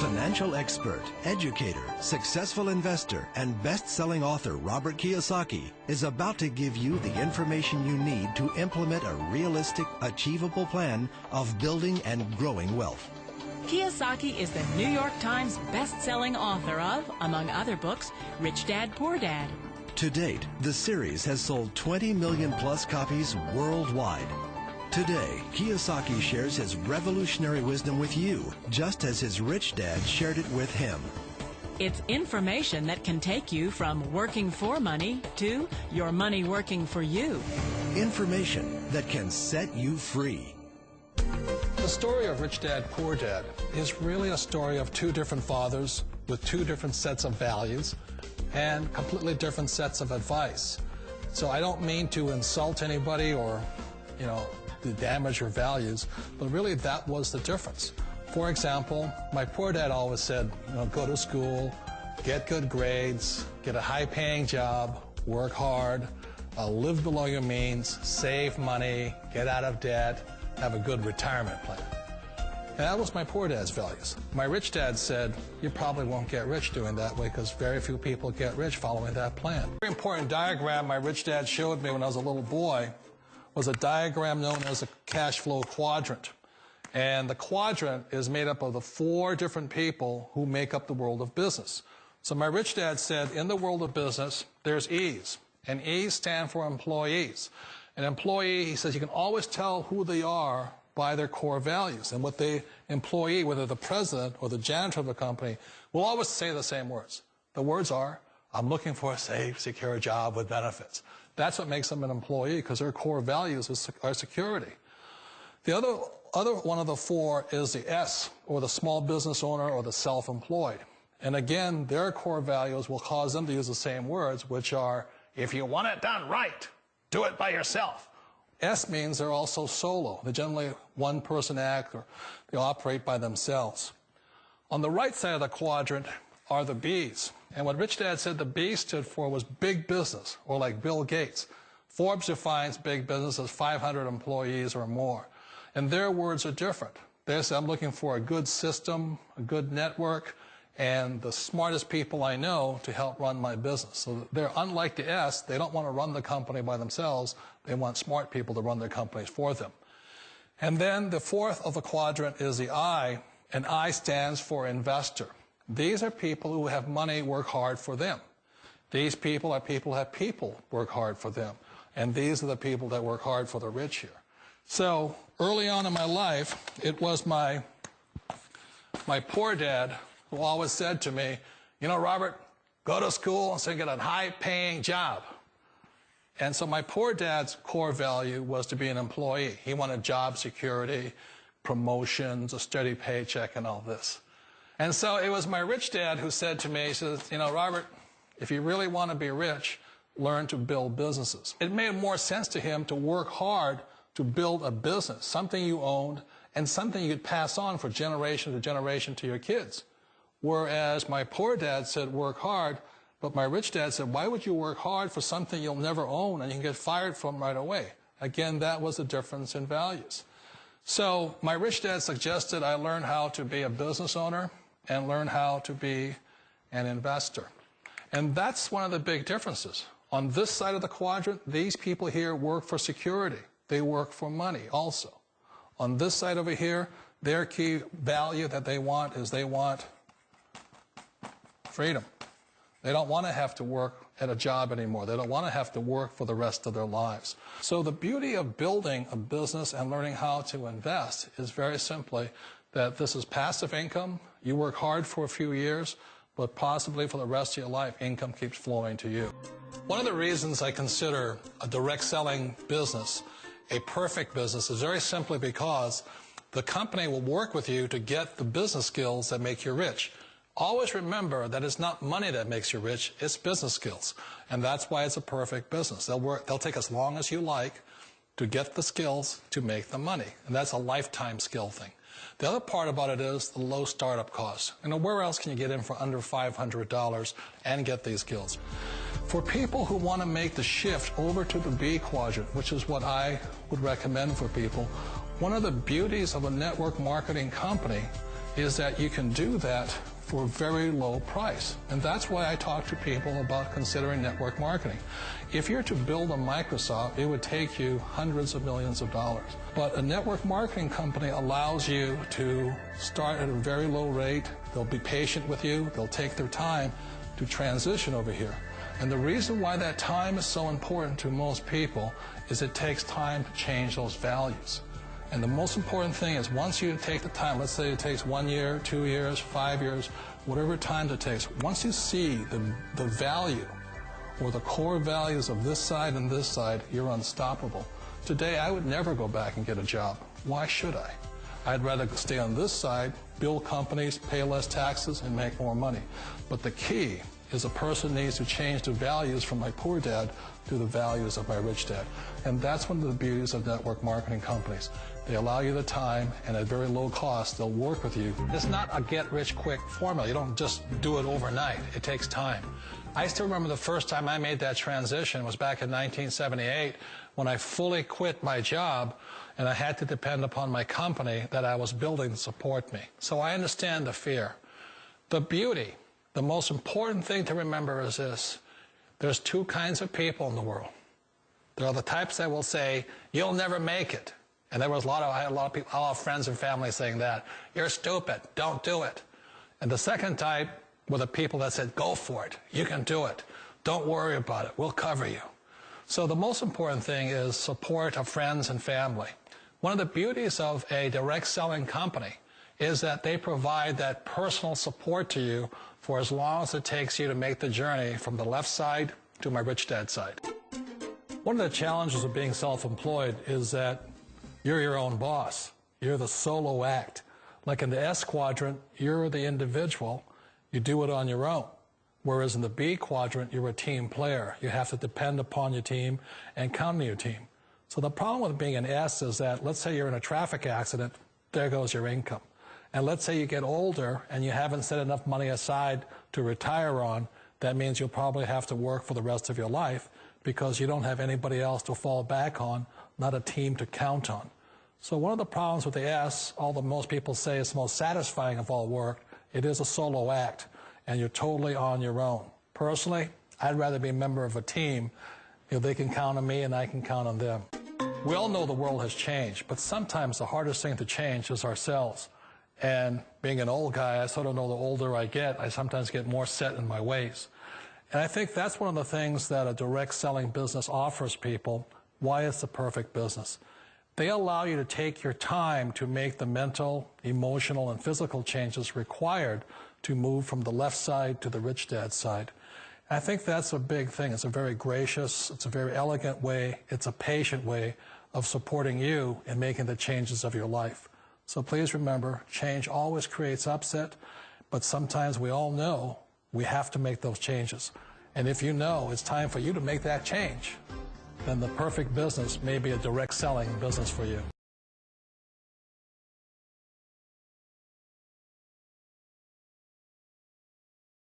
Financial expert, educator, successful investor, and best-selling author Robert Kiyosaki is about to give you the information you need to implement a realistic, achievable plan of building and growing wealth. Kiyosaki is the New York Times best-selling author of, among other books, Rich Dad, Poor Dad. To date, the series has sold 20 million plus copies worldwide. Today, Kiyosaki shares his revolutionary wisdom with you, just as his rich dad shared it with him. It's information that can take you from working for money to your money working for you. Information that can set you free. The story of Rich Dad, Poor Dad is really a story of two different fathers with two different sets of values and completely different sets of advice. So I don't mean to insult anybody or, to damage your values, but really that was the difference. For example, my poor dad always said, go to school, get good grades, get a high-paying job, work hard, live below your means, save money, get out of debt, have a good retirement plan. And that was my poor dad's values. My rich dad said, you probably won't get rich doing that way because very few people get rich following that plan. A very important diagram my rich dad showed me when I was a little boy was a diagram known as a cash flow quadrant. And the quadrant is made up of the four different people who make up the world of business. So my rich dad said, in the world of business, there's E's. And E's stand for employees. An employee, he says, you can always tell who they are by their core values. And what the employee, whether the president or the janitor of the company, will always say the same words. The words are, I'm looking for a safe, secure job with benefits. That's what makes them an employee, because their core values are security. The other one of the four is the S, or the small business owner or the self-employed. And again, their core values will cause them to use the same words, which are, if you want it done right, do it by yourself. S means they're also solo. They're generally one-person act, or they operate by themselves. On the right side of the quadrant are the B's. And what Rich Dad said the B stood for was big business, or like Bill Gates. Forbes defines big business as 500 employees or more. And their words are different. They say, I'm looking for a good system, a good network, and the smartest people I know to help run my business. So they're unlike the S. They don't want to run the company by themselves. They want smart people to run their companies for them. And then the fourth of the quadrant is the I, and I stands for investor. These are people who have money work hard for them. These people are people who have people work hard for them. And these are the people that work hard for the rich here. So early on in my life, it was my poor dad who always said to me, Robert, go to school and get a high-paying job. And so my poor dad's core value was to be an employee. He wanted job security, promotions, a steady paycheck, and all this. And so it was my rich dad who said to me, he says, Robert, if you really want to be rich, learn to build businesses. It made more sense to him to work hard to build a business, something you owned, and something you could pass on for generation to generation to your kids. Whereas my poor dad said work hard, but my rich dad said, why would you work hard for something you'll never own and you can get fired from right away? Again, that was the difference in values. So my rich dad suggested I learn how to be a business owner and learn how to be an investor. And that's one of the big differences. On this side of the quadrant, these people here work for security. They work for money also. On this side over here, their key value that they want is they want freedom. They don't want to have to work at a job anymore. They don't want to have to work for the rest of their lives. So the beauty of building a business and learning how to invest is very simply that this is passive income. You work hard for a few years, but possibly for the rest of your life, income keeps flowing to you. One of the reasons I consider a direct selling business a perfect business is very simply because the company will work with you to get the business skills that make you rich. Always remember that it's not money that makes you rich, it's business skills. And that's why it's a perfect business. They'll take as long as you like to get the skills to make the money. And that's a lifetime skill thing. The other part about it is the low startup cost. Where else can you get in for under $500 and get these skills? For people who want to make the shift over to the B quadrant, which is what I would recommend for people, one of the beauties of a network marketing company is that you can do that for a very low price. And that's why I talk to people about considering network marketing. If you're to build a Microsoft, it would take you hundreds of millions of dollars. But a network marketing company allows you to start at a very low rate. They'll be patient with you. They'll take their time to transition over here. And the reason why that time is so important to most people is it takes time to change those values. And the most important thing is once you take the time, let's say it takes 1 year, 2 years, 5 years, whatever time it takes, once you see the value or the core values of this side and this side, you're unstoppable. Today, I would never go back and get a job. Why should I? I'd rather stay on this side, build companies, pay less taxes, and make more money. But the key is a person needs to change the values from my poor dad to the values of my rich dad. And that's one of the beauties of network marketing companies. They allow you the time, and at very low cost, they'll work with you. It's not a get-rich-quick formula. You don't just do it overnight. It takes time. I still remember the first time I made that transition was back in 1978 when I fully quit my job and I had to depend upon my company that I was building to support me. So I understand the fear. The beauty, the most important thing to remember is this. There's two kinds of people in the world. There are the types that will say, you'll never make it. And I had a lot of people, a lot of friends and family saying that. You're stupid. Don't do it. And the second type were the people that said, go for it. You can do it. Don't worry about it. We'll cover you. So the most important thing is support of friends and family. One of the beauties of a direct selling company is that they provide that personal support to you for as long as it takes you to make the journey from the left side to my rich dad side. One of the challenges of being self-employed is that you're your own boss. You're the solo act. Like in the S quadrant, you're the individual. You do it on your own. Whereas in the B quadrant, you're a team player. You have to depend upon your team and count on your team. So the problem with being an S is that, let's say you're in a traffic accident, there goes your income. And let's say you get older and you haven't set enough money aside to retire on, that means you'll probably have to work for the rest of your life because you don't have anybody else to fall back on, not a team to count on. So one of the problems with the S, although most people say it's the most satisfying of all work, it is a solo act, and you're totally on your own. Personally, I'd rather be a member of a team. You know, they can count on me and I can count on them. We all know the world has changed, but sometimes the hardest thing to change is ourselves. And being an old guy, I sort of know the older I get, I sometimes get more set in my ways. And I think that's one of the things that a direct selling business offers people, why it's the perfect business. They allow you to take your time to make the mental, emotional, and physical changes required to move from the left side to the rich dad side. I think that's a big thing. It's a very gracious, it's a very elegant way, it's a patient way of supporting you in making the changes of your life. So please remember, change always creates upset, but sometimes we all know we have to make those changes. And if you know it's time for you to make that change, then the perfect business may be a direct selling business for you.